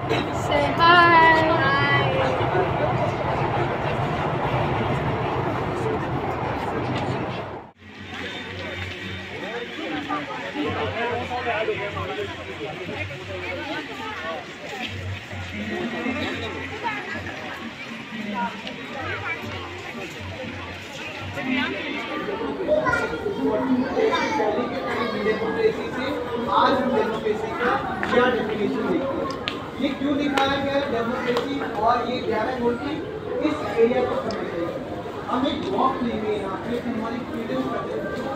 Say hi. आज हम democracy का क्या डेफिनेशन देखते हैं, ये क्यों दिखाया गया है डेमोक्रेसी और ये 11 वोट की इस एरिया को समझते हैं। हम एक वॉक लेंगे यहाँ पे हमारी फ्रीडम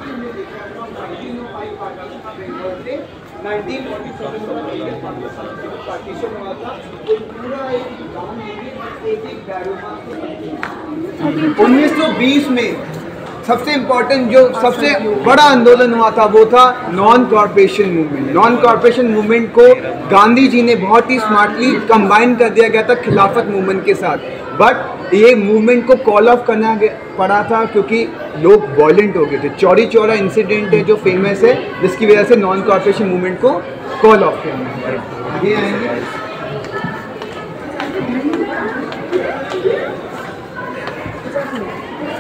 हमने देखा है 1905 पार्टीशन ऑफ बंगाल से 1947 में पार्टीशन हुआ था। तो पूरा एक गाँव लेंगे एक बैरोमा 1920 में सबसे इम्पोर्टेंट जो सबसे बड़ा आंदोलन हुआ था वो था non corporation movement. Non corporation movement को गांधी जी ने बहुत ही स्मार्टली कंबाइन कर दिया गया था खिलाफत मूवमेंट के साथ, बट ये मूवमेंट को कॉल ऑफ करना पड़ा था क्योंकि लोग वॉयलेंट हो गए थे। चौरी चौरा इंसिडेंट है जो फेमस है, जिसकी वजह से नॉन कॉर्पोरेशन मूवमेंट को कॉल ऑफ करना पड़ा। आगे आएंगे।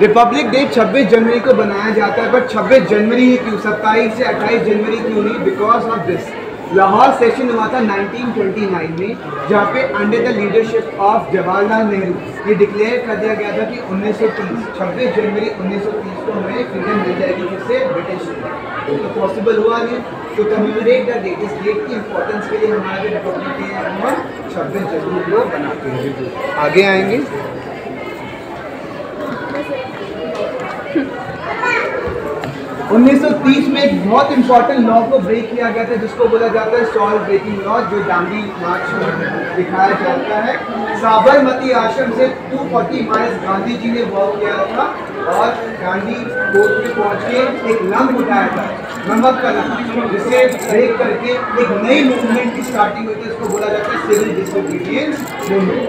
रिपब्लिक डे 26 जनवरी को बनाया जाता है, बट 26 जनवरी ही क्यों, 27 से 28 जनवरी क्यों नहीं? Because of this Lahore session हुआ था 1929 में, जहाँ पे under the leadership of Jawaharlal Nehru ये डिक्लेयर कर दिया गया था कि 1930 26 जनवरी 1930 को हमें फ्रीडम मिल जाएगी किससे? ब्रिटिश से। तो पॉसिबल हुआ नहीं, तो कमेमोरेट द डेट, इस डेट की इंपॉर्टेंस के लिए हमारा जो रिपब्लिक डे है हम 26 जनवरी को बनाते हैं। आगे आएंगे। 1930 में एक बहुत इंपॉर्टेंट लॉ को ब्रेक किया गया था जिसको बोला जाता है सॉल्ट ब्रेकिंग लॉ, जो दांडी मार्च में दिखाया जाता है। साबरमती आश्रम से 240 माइल्स गांधी जी ने वॉक किया था और गांधी कोर्ट में पहुंच के एक लंग उठाया था, नमक का लंग, जिसे ब्रेक करके एक नई मूवमेंट की स्टार्टिंग हुई थी। इसको बोला जाता है सिविल डिसोबीडियंस मूवमेंट।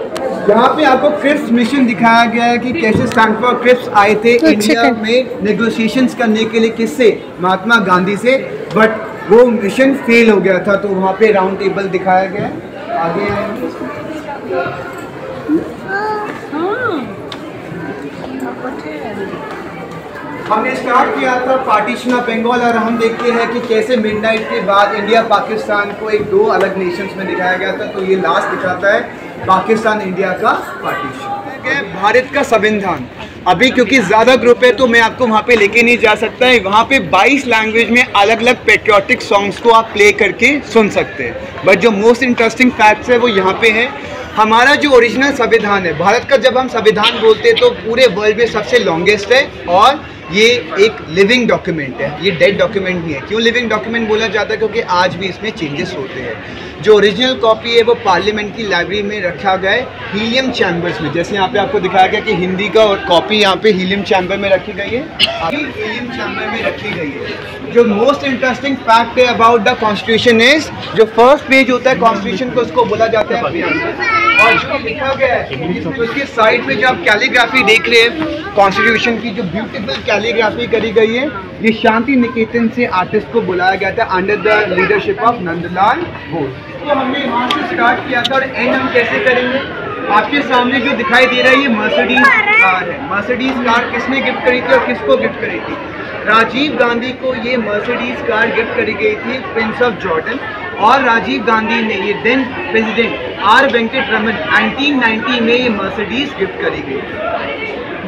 यहाँ पे आपको क्रिप्स मिशन दिखाया गया है कि कैसे स्टैंड फॉर क्रिप्स आए थे इंडिया में नेगोशिएशंस करने के लिए, किससे? महात्मा गांधी से, बट वो मिशन फेल हो गया था, तो वहाँ पे राउंड टेबल दिखाया गया है। आगे हमने स्टार्ट किया था पार्टीशन ऑफ बंगाल, और हम देखते हैं कि कैसे मिडनाइट के बाद इंडिया पाकिस्तान को एक दो अलग नेशंस में दिखाया गया था। तो ये लास्ट दिखाता है पाकिस्तान इंडिया का पार्टीशन। भारत का संविधान अभी क्योंकि ज़्यादा ग्रुप है तो मैं आपको वहाँ पे लेके नहीं जा सकता है। वहाँ पे 22 लैंग्वेज में अलग अलग पेट्रियोटिक सॉन्ग्स को आप प्ले करके सुन सकते हैं, बट जो मोस्ट इंटरेस्टिंग फैक्ट्स है वो यहाँ पे है। हमारा जो ओरिजिनल संविधान है भारत का, जब हम संविधान बोलते हैं तो पूरे वर्ल्ड में सबसे लॉन्गेस्ट है और ये एक लिविंग डॉक्यूमेंट है, ये डेड डॉक्यूमेंट नहीं है। क्यों लिविंग डॉक्यूमेंट बोला जाता है? क्योंकि आज भी इसमें चेंजेस होते हैं। जो ओरिजिनल कॉपी है वो पार्लियामेंट की लाइब्रेरी में रखा गया है हीलियम चैम्बर्स में। जैसे यहाँ पे आपको दिखाया गया कि हिंदी का और कॉपी यहाँ पे हीलियम चैम्बर में रखी गई है, हीलियम चैम्बर में रखी गई है। जो मोस्ट इंटरेस्टिंग फैक्ट है अबाउट द कॉन्स्टिट्यूशन इज, जो फर्स्ट पेज होता है कॉन्स्टिट्यूशन को, उसको बोला जाता है प्रियम्बल, और जो लिखा गया है उसके साइड में जो आप कैलीग्राफी देख रहे हैं कॉन्स्टिट्यूशन की, जो ब्यूटीफुल कैलीग्राफी करी गई है, ये शांति निकेतन से आर्टिस्ट को बुलाया गया था under the leadership of Nandlal Bose. तो हमने वहाँ से स्टार्ट किया था और एंड हम कैसे करेंगे? आपके सामने जो दिखाई दे रहा है ये मर्सिडीज कार है। मर्सिडीज कार किसने गिफ्ट करी थी और किसको गिफ्ट करी थी? राजीव गांधी को ये मर्सिडीज कार गिफ्ट करी गई थी, प्रिंस ऑफ जॉर्डन, और राजीव गांधी ने ये then president R Venkataraman 1990 में ये मर्सिडीज गिफ्ट करी गई।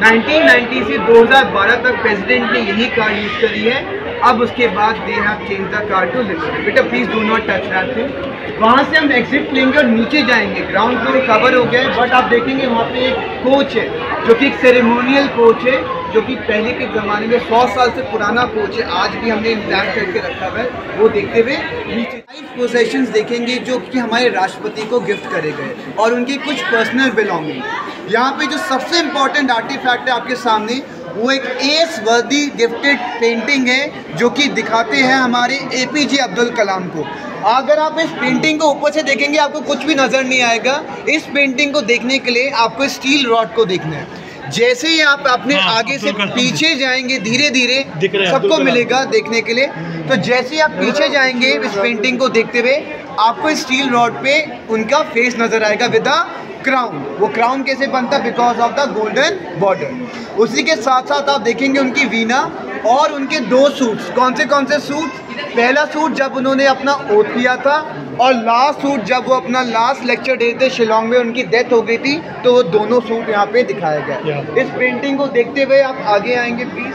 1990 से 2012 तक प्रेसिडेंट ने यही कार यूज करी है। अब उसके बाद they have change the car to limited. बेटा please do not touch that thing. वहाँ से हम एग्जिट लेंगे और नीचे जाएंगे। ग्राउंड फ्लोर कवर हो गया है, बट आप देखेंगे वहाँ पे एक कोच है जो कि एक सेरेमोनियल कोच है, जो कि पहले के ज़माने में 100 साल से पुराना कोच है, आज भी हमने इंटैक्ट करके रखा हुआ है। वो देखते हुए नीचे 5 पोजेशंस देखेंगे जो कि हमारे राष्ट्रपति को गिफ्ट करे गए और उनकी कुछ पर्सनल बिलोंगिंग। यहाँ पे जो सबसे इम्पोर्टेंट आर्टिफैक्ट है आपके सामने, वो एक एस वर्दी गिफ्टेड पेंटिंग है जो कि दिखाते हैं हमारे APJ अब्दुल कलाम को। अगर आप इस पेंटिंग को ऊपर से देखेंगे आपको कुछ भी नज़र नहीं आएगा। इस पेंटिंग को देखने के लिए आपको स्टील रॉड को देखना है। जैसे ही आप अपने आगे से पीछे जाएंगे धीरे धीरे सबको मिलेगा देखने के लिए। तो जैसे ही आप पीछे जाएंगे इस पेंटिंग को देखते हुए आपको स्टील रॉड पे उनका फेस नजर आएगा विद द क्राउन। वो क्राउन कैसे बनता है? Because of the golden border. उसी के साथ साथ आप देखेंगे उनकी वीणा और उनके 2 सूट्स। कौन से सूट? पहला सूट जब उन्होंने अपना ओथ किया था और लास्ट सूट जब वो अपना लास्ट लेक्चर दे थे शिलोंग में, उनकी डेथ हो गई थी, तो वो दोनों सूट यहाँ पे दिखाया गया। इस पेंटिंग को देखते हुए आप आगे आएंगे प्लीज।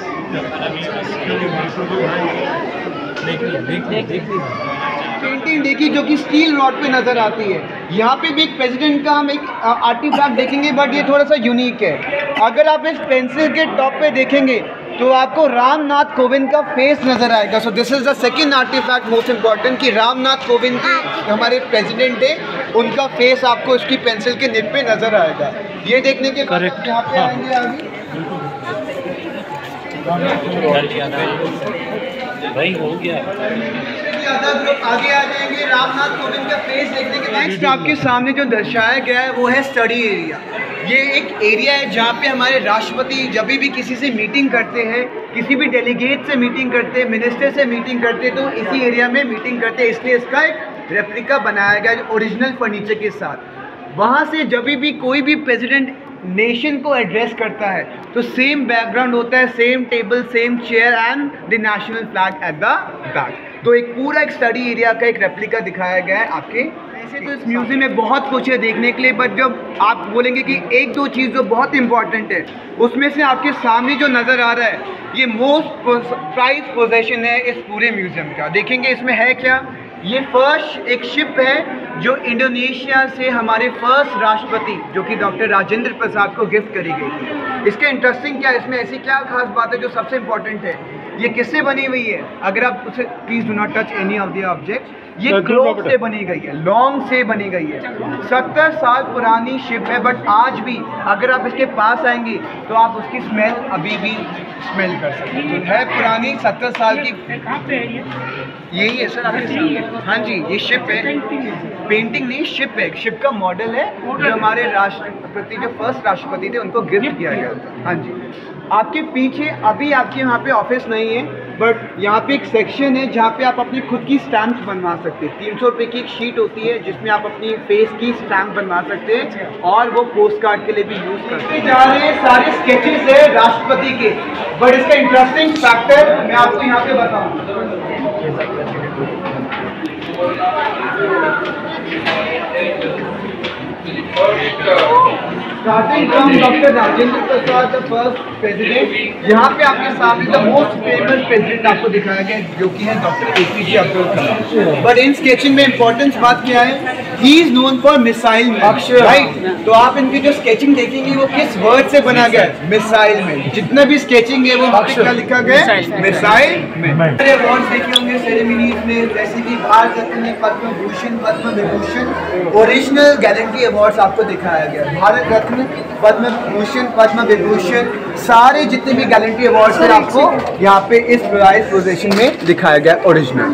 पेंटिंग देखिए जो कि स्टील रॉड पे नजर आती है। यहाँ पे भी एक प्रेसिडेंट का हम एक आर्टिफैक्ट देखेंगे, बट ये थोड़ा सा यूनिक है। अगर आप इस पेंसिल के टॉप पे देखेंगे तो आपको रामनाथ कोविंद का फेस नजर आएगा। So this is the second artifact most important कि रामनाथ कोविंद के हमारे प्रेसिडेंट है, उनका फेस आपको इसकी पेंसिल के निब पे नजर आएगा। ये देखने के बाद यहाँ पे आएंगे आगे भाई हो गया आगे आ जाएंगे। रामनाथ कोविंद का फेस देखने के नेक्स्ट आपके सामने जो दर्शाया गया है वो है स्टडी एरिया। ये एक एरिया है जहाँ पे हमारे राष्ट्रपति जब भी किसी से मीटिंग करते हैं, किसी भी डेलीगेट से मीटिंग करते हैं, मिनिस्टर से मीटिंग करते हैं, तो इसी एरिया में मीटिंग करते हैं। इसलिए इसका एक रेप्लिका बनाया गया है ओरिजिनल फर्नीचर के साथ। वहाँ से जब भी कोई भी प्रेसिडेंट नेशन को एड्रेस करता है तो सेम बैकग्राउंड होता है, same table, same chair and the national flag at the back. तो एक पूरा एक स्टडी एरिया का एक रेप्लिका दिखाया गया है आपके। ऐसे तो इस म्यूजियम में बहुत कुछ है देखने के लिए, बट जब आप बोलेंगे कि 1-2 चीज़ जो बहुत इंपॉर्टेंट है, उसमें से आपके सामने जो नज़र आ रहा है ये मोस्ट प्राइज पोजेशन है इस पूरे म्यूजियम का। देखेंगे इसमें है क्या। ये फर्स्ट एक शिप है जो इंडोनेशिया से हमारे फर्स्ट राष्ट्रपति जो कि डॉक्टर राजेंद्र प्रसाद को गिफ्ट करी गई थी। इसका इंटरेस्टिंग क्या है, इसमें ऐसी क्या खास बात है जो सबसे इम्पोर्टेंट है, ये किससे बनी हुई है? अगर आप उसे please do not touch any of the object. ये क्लोव से बनी गई है, लॉन्ग से बनी गई है। 70 साल पुरानी शिप है, बट आज भी अगर आप इसके पास आएंगे तो आप उसकी स्मेल अभी भी स्मेल कर सकते हैं। है पुरानी 70 साल की। यही है सर आपके सामने। हाँ जी, ये शिप है, पेंटिंग नहीं शिप है। शिप का मॉडल है जो हमारे राष्ट्रपति जो फर्स्ट राष्ट्रपति थे उनको गिफ्ट किया गया था। हाँ जी, आपके पीछे अभी आपके यहाँ पे ऑफिस नहीं है, बट यहाँ पे एक सेक्शन है जहाँ पे आप अपनी खुद की स्टैम्प्स बनवा सकते हैं। 300 रुपये की एक शीट होती है जिसमें आप अपनी फेस की स्टैम्प बनवा सकते हैं और वो पोस्ट कार्ड के लिए भी यूज़ करते हैं। जा रहे हैं सारे स्केचेस है राष्ट्रपति के, बट इसका इंटरेस्टिंग फैक्टर मैं आपको यहाँ पे बताऊँ। Starting from doctor Rajendra Prasad the first president, यहाँ पे आपके सामने द मोस्ट फेमस प्रेसिडेंट आपको दिखाया गया जो कि है doctor APJ Abdul Kalam. But in sketching में इंपॉर्टेंस बात क्या है, he is known for missile man, right. तो आप इनकी जो स्केचिंग देखेंगे वो किस वर्ड से बना गया है? Missile man. जितना भी स्केचिंग है वो वहाँ पे क्या लिखा गया है? Missile man. अवार्ड देखे होंगे सेरेमनीज में, जैसे कि Bharat Ratna, Padma Bhushan, Padma Vibhushan, original gallantry awards आपको दिखाया गया। भारत रत्न, पद्म भूषण, पद्म विभूषण, सारे जितने भी गैलेंट्री अवार्ड्स हैं आपको यहाँ पे इस प्राइज पोजीशन में दिखाया गया ओरिजिनल।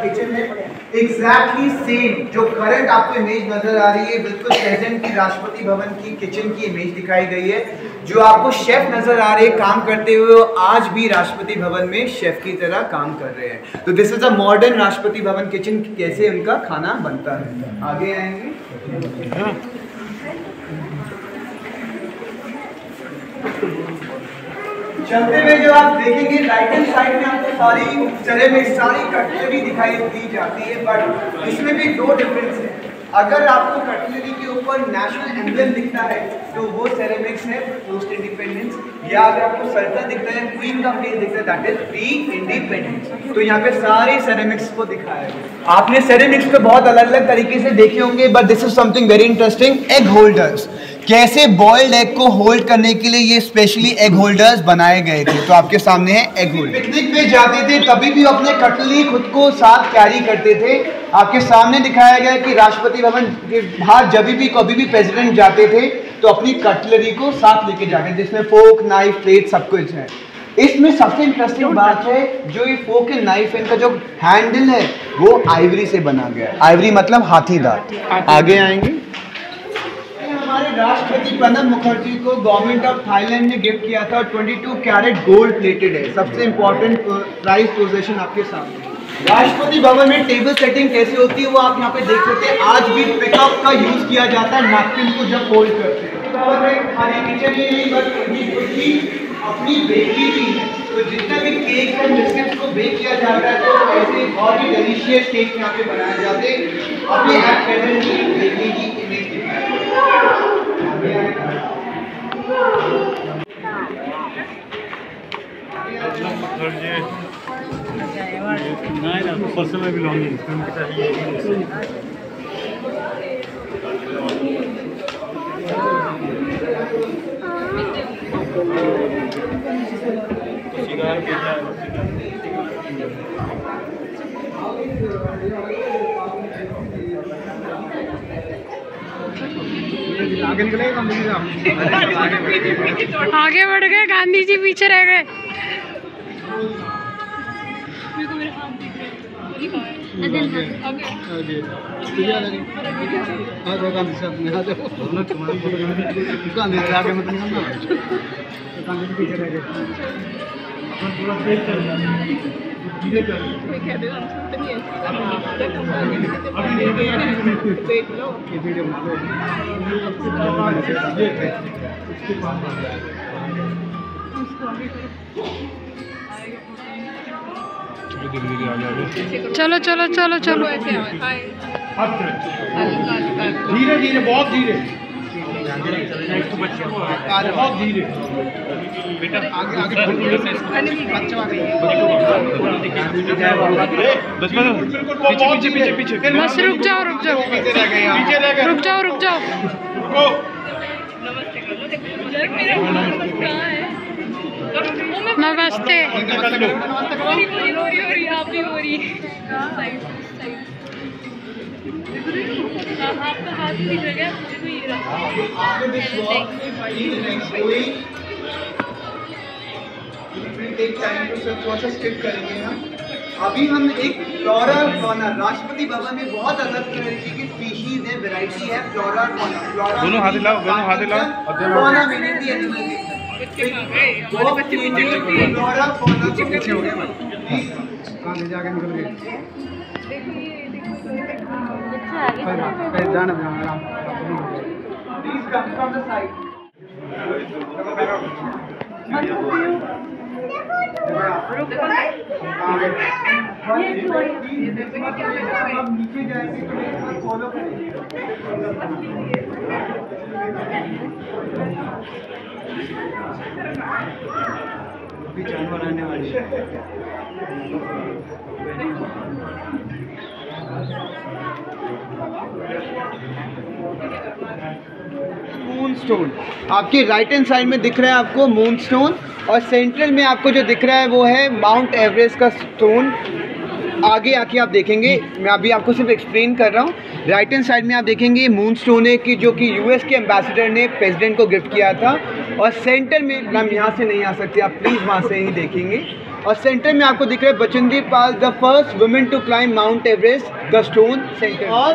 किचन है एग्जैक्टली सेम जो करंट आपको इमेज नजर आ रही है, बिल्कुल प्रेजेंट की राष्ट्रपति भवन की किचन की इमेज दिखाई गई है। जो आपको शेफ नजर आ रहे हैं काम करते हुए, वो आज भी राष्ट्रपति भवन में शेफ की तरह काम कर रहे हैं। तो this is a modern Rashtrapati Bhavan kitchen, कैसे उनका खाना बनता है। आगे आएंगे। चलते हुए जो आप देखेंगे राइट हैंड साइड में आपको सारी सेरेमिक्स, सारी कटलरी दिखाई दी जाती है, बट इसमें भी 2 डिफरेंस है। अगर आपको कटलरी के ऊपर नेशनल एम्ब्लम दिखता है तो वो सेरेमिक्स है पोस्ट इंडिपेंडेंस, या अगर आपको सर्कल दिखता है, क्वीन का फेस दिखता है, दैट इज प्री इंडिपेंडेंस। तो यहाँ पे सारे सेरेमिक्स को दिखाया है। आपने सेरेमिक्स तो बहुत अलग अलग तरीके से देखे होंगे, but this is something very interesting. Egg holders, कैसे बॉइल्ड एग को होल्ड करने के लिए ये स्पेशली एग होल्डर्स बनाए गए थे। तो आपके सामने है एग होल्डर। पिकनिक पे जाते थे तभी भी अपने कटलरी खुद को साथ कैरी करते थे, आपके सामने दिखाया गया कि राष्ट्रपति भवन के बाहर जब भी कभी भी प्रेसिडेंट जाते थे तो अपनी कटलरी को साथ लेके जाते, जिसमें फोक, नाइफ, प्लेट सब कुछ है। इसमें सबसे इंटरेस्टिंग बात है जो ये फोक एंड नाइफ, इनका जो हैंडल है वो आइवरी से बना गया है। आइवरी मतलब हाथी दांत। आगे आएंगे। हमारे राष्ट्रपति प्रणब मुखर्जी को गवर्नमेंट ऑफ थाईलैंड ने गिफ्ट किया था और 22 कैरेट गोल्ड प्लेटेड है। सबसे इंपॉर्टेंट प्राइज पोजीशन आपके सामने। राष्ट्रपति भवन में टेबल सेटिंग कैसे होती है वो आप यहाँ पे देख सकते हैं। आज भी पिकअप का यूज किया जाता है नैपकिन को जब फोल्ड करते हैं। भवन में खाने किचन ही नहीं बल्कि अपनी बेकरी भी है, तो जितना भी केक और बिस्किट्स को बेक किया जाता है तो ऐसे बहुत ही डिलीशियस केक यहाँ पे बनाए जाते हैं। अपने एट प्रेजेंट की बेकरी की इमेज पर्सनल बिलोंगिंग आगे बढ़ गए, गांधी जी पीछे रह गए। चलो चलो चलो चलो, धीरे धीरे, बहुत धीरे, बहुत धीरे बेटा। आगे आगे पीछे पीछे पीछे बस रुक जाओ रुक जाओ रुक जाओ रुक जाओ। नमस्ते। आप भी हो रही आपका हाथ भी दिख रहा है। अभी हम एक फ्लोरा फौना, राष्ट्रपति भवन में बहुत अलग तरीके की स्पीशीज है, वैरायटी है। फ्लोरा फौना, फ्लोरा दोनों हाथ हिलाओ, दोनों हाथ हिलाओ। Fauna meaning the animal. Flora fauna पीछे हो गया, ले जाके निकल गए। Please come from the side. नीचे जाएंगे तो फॉलो करेंगे। अभी जानवर आने वाले मून स्टोन आपके राइट हैंड साइड में दिख रहा है आपको मून स्टोन, और सेंट्रल में आपको जो दिख रहा है वो है माउंट एवरेस्ट का स्टोन। आगे आके आप देखेंगे, मैं अभी आपको सिर्फ एक्सप्लेन कर रहा हूँ। राइट हैंड साइड में आप देखेंगे मून स्टोन है कि जो कि यूएस के एम्बेसडर ने प्रेसिडेंट को गिफ्ट किया था। और सेंटर में, मैम यहाँ से नहीं आ सकती आप, प्लीज़ वहाँ से ही देखेंगे। और सेंटर में आपको दिख रहा है Bachendri Pal, the first women to climb Mount Everest, the stone centre. और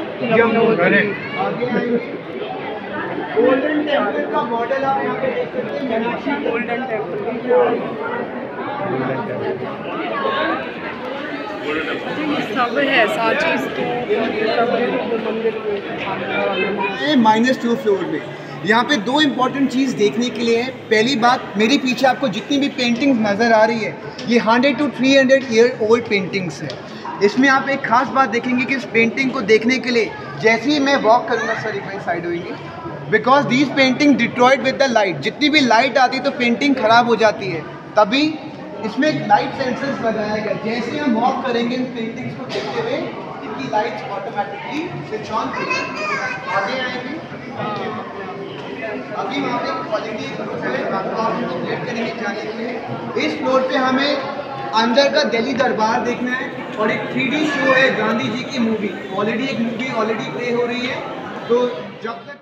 गोल्डन टेम्पल का मॉडल आप यहाँ पे देख सकते हैं, मीनाक्षी गोल्डन टेम्पल। सब है साची -2 फ्लोर में। यहाँ पे दो इम्पॉर्टेंट चीज़ देखने के लिए है। पहली बात, मेरे पीछे आपको जितनी भी पेंटिंग्स नज़र आ रही है ये 100 to 300 ईयर ओल्ड पेंटिंग्स है। इसमें आप एक खास बात देखेंगे कि इस पेंटिंग को देखने के लिए जैसे ही मैं वॉक करूँगा, सर एक साइड होंगे, because these painting destroyed with the light. जितनी भी लाइट आती है तो पेंटिंग ख़राब हो जाती है, तभी इसमें एक लाइट सेंसर्स लगाया गया। जैसे हम वॉक करेंगे इन पेंटिंग्स को देखते हुए इनकी लाइट्स ऑटोमेटिकली स्विच ऑन होगी। आगे आएंगे, अभी वहाँ पे क्वालिटी करेंगे जाने के लिए। इस फ्लोर पे हमें अंदर का दिल्ली दरबार देखना है और एक 3D शो है गांधी जी की मूवी। ऑलरेडी एक मूवी ऑलरेडी प्ले हो रही है, तो जब तक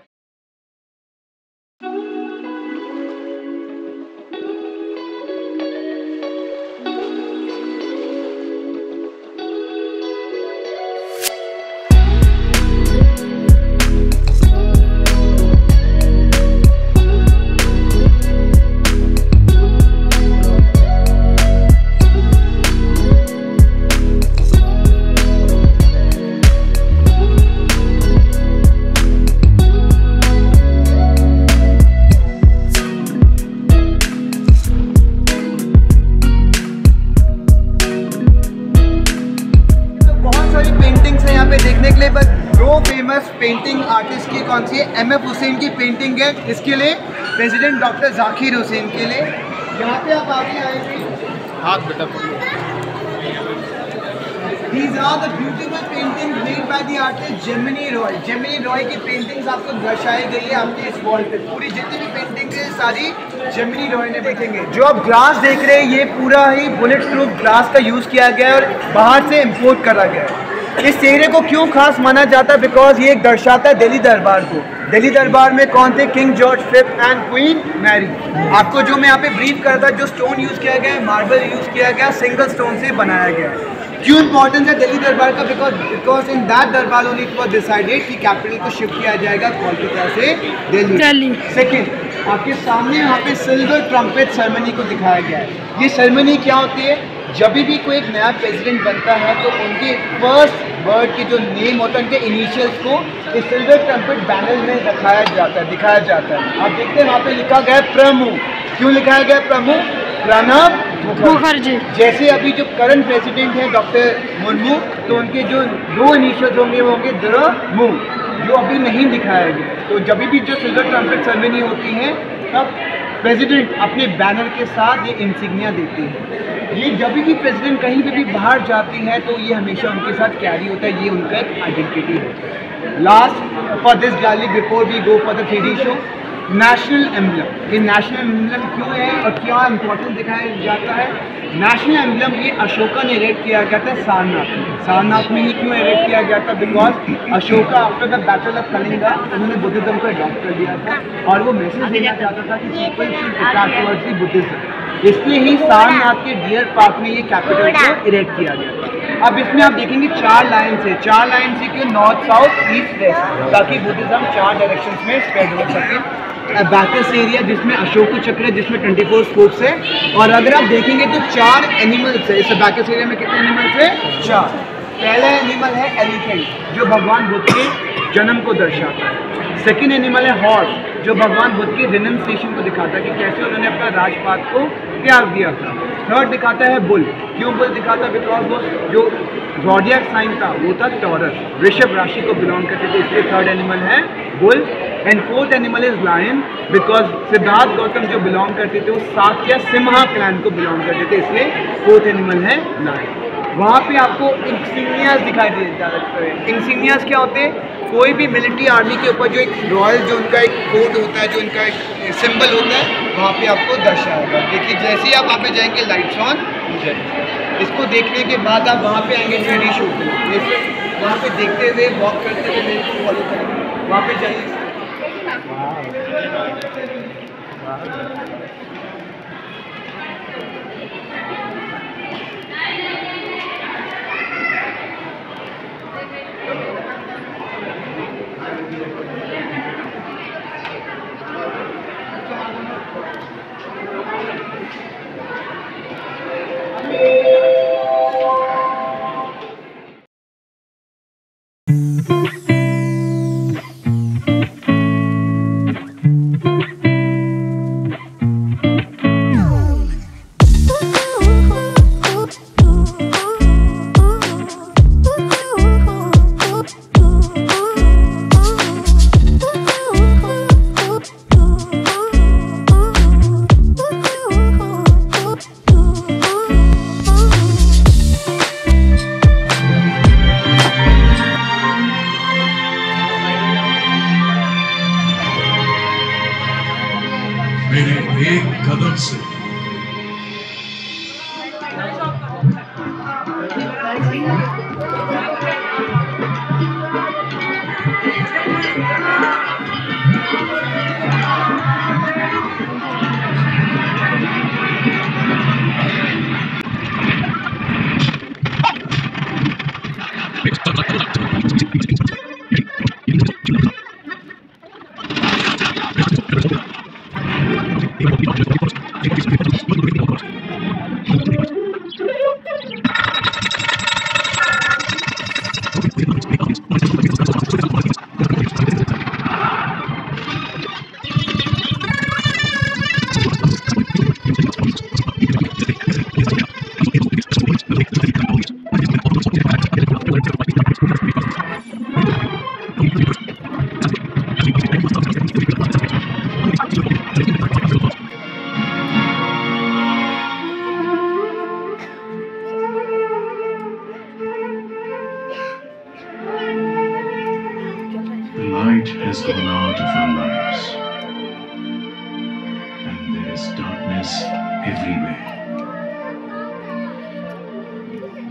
देखने के लिए, बस दो फेमस पेंटिंग आर्टिस्ट की कौन सी है, एम.एफ. हुसैन की पेंटिंग है, इसके लिए प्रेसिडेंट डॉक्टर जाकिर हुसैन के लिए। यहाँ पे आप आगे आएंगे, हाथ बेटा These are the beautiful paintings made by the artist Gemini Roy. Gemini Roy की पेंटिंग्स आपको दर्शाई गई है आपके इस वॉल पे। पूरी जितनी भी पेंटिंग है सारी जेमिनी रॉय ने देखेंगे। जो आप ग्लास देख रहे हैं ये पूरा ही बुलेट प्रूफ ग्लास का यूज़ किया गया है और बाहर से इम्पोर्ट करा गया है। इस चेहरे को क्यों खास माना जाता है, बिकॉज ये एक दर्शाता है दिल्ली दरबार को। दिल्ली दरबार में कौन थे, King George fifth and Queen Mary. आपको जो मैं यहाँ पे ब्रीफ कर रहा था, जो स्टोन यूज़ किया गया है, मार्बल यूज़ किया गया, सिंगल स्टोन से बनाया गया है। क्यों इंपॉर्टेंस है दिल्ली दरबार का, बिकॉज इन दैट दरबार ओनली इट वाज डिसाइडेड कि कैपिटल को शिफ्ट किया जाएगा कोलकाता से दिल्ली। सेकेंड, आपके सामने यहाँ पे सिल्वर ट्रम्पेट सेरेमनी को दिखाया गया है। ये सेरेमनी क्या होती है, जब भी कोई एक नया प्रेसिडेंट बनता है तो उनके फर्स्ट वर्ड के जो नेम होता है, उनके इनिशियल्स को इस सिल्वर ट्रम्पेट बैनर में दिखाया जाता है। आप देखते हैं वहाँ पे लिखा गया है प्रमुख। क्यों लिखाया गया प्रमुख, प्रणब मुखर्जी। जैसे अभी जो करंट प्रेसिडेंट है डॉक्टर मुर्मू, तो उनके जो दो इनिशियल्स होंगे वो होंगे द्रमु, जो अभी नहीं दिखाया गया। तो जब भी जो सिल्वर ट्रम्पेट सेरेमनी होती है तब प्रेसिडेंट अपने बैनर के साथ ये इंसिग्निया देते हैं। ये जब भी प्रेसिडेंट कहीं पे भी बाहर जाती है तो ये हमेशा उनके साथ कैरी होता है, ये उनका एक आइडेंटिटी है। Last for this gallery before we go for the 3D show, national emblem. ये नेशनल एम्बलम क्यों है और क्या इंपॉर्टेंस दिखाया जाता है। नेशनल एम्बलम ये अशोका ने इरेक्ट किया गया था सारनाथ में। सारनाथ में ही क्यों इरेक्ट किया गया था, because Ashoka after the battle of Kalinga उन्होंने बुद्धिज्म को अडॉप्ट कर लिया था और वो मैसेज देना चाहता था कि people should attract towards the Buddhism. इसलिए ही सारनाथ के डियर पार्क में ये कैपिटल को इरेक्ट किया गया था। अब इसमें आप देखेंगे 4 लाइन से, 4 लाइन से क्यों, नॉर्थ साउथ ईस्ट वेस्ट, ताकि बुद्धिज्म 4 डायरेक्शंस में स्प्रेड हो सके। बैकस एरिया जिसमें अशोक चक्र है, जिसमें 24 स्पोक्स है। और अगर आप देखेंगे तो 4 एनिमल्स है इस बैकस एरिया में। कितने एनिमल्स है, 4। पहला एनिमल है एलिफेंट, जो भगवान बुद्ध के जन्म को दर्शाता है। सेकेंड एनिमल है हॉर्स, जो भगवान बुद्ध के रिनंसिएशन को दिखाता है कि कैसे उन्होंने अपना राजपाट को त्याग दिया था। थर्ड दिखाता है बुल। क्यों बुल दिखाता है, बिकॉज वो जो ज़ोडिएक साइन था वो था टॉरस, वृषभ राशि को बिलोंग करते थे, इसलिए थर्ड एनिमल है bull. And fourth animal is lion, because Siddhartha Gautam जो बिलोंग करते थे वो सात्या सिम्हा क्लैन को बिलोंग करते थे, इसलिए फोर्थ एनिमल है लायन। वहाँ पे आपको इंसिग्नियाज दिखाई दे जाते हैं। इंसिग्नियाज क्या होते हैं, कोई भी मिलिट्री आर्मी के ऊपर जो एक रॉयल जो उनका एक कोड होता है, जो उनका एक सिंबल होता है, वहाँ पे आपको दर्शाएगा। देखिए जैसे ही आप वहाँ पे जाएंगे लाइट्स ऑन, इसको देखने के बाद आप वहाँ पे आएंगे 3D शो पे। जैसे वहाँ पे देखते हुए वॉक करते हुए मेरे को फॉलो करेंगे, वहाँ पे जाइए। The light has gone out of our lives, and there is darkness everywhere.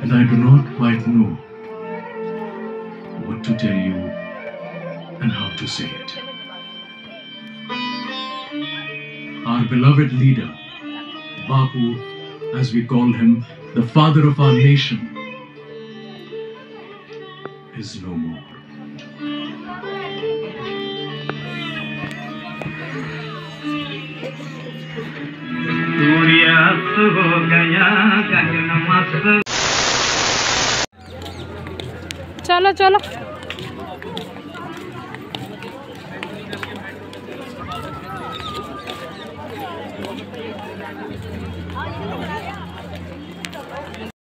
And I do not quite know what to tell you and how to say it. Our beloved leader, Bapu, as we call him, the father of our nation, is no more. सूर्यास्त हो गया गगन मस्त। चलो चलो।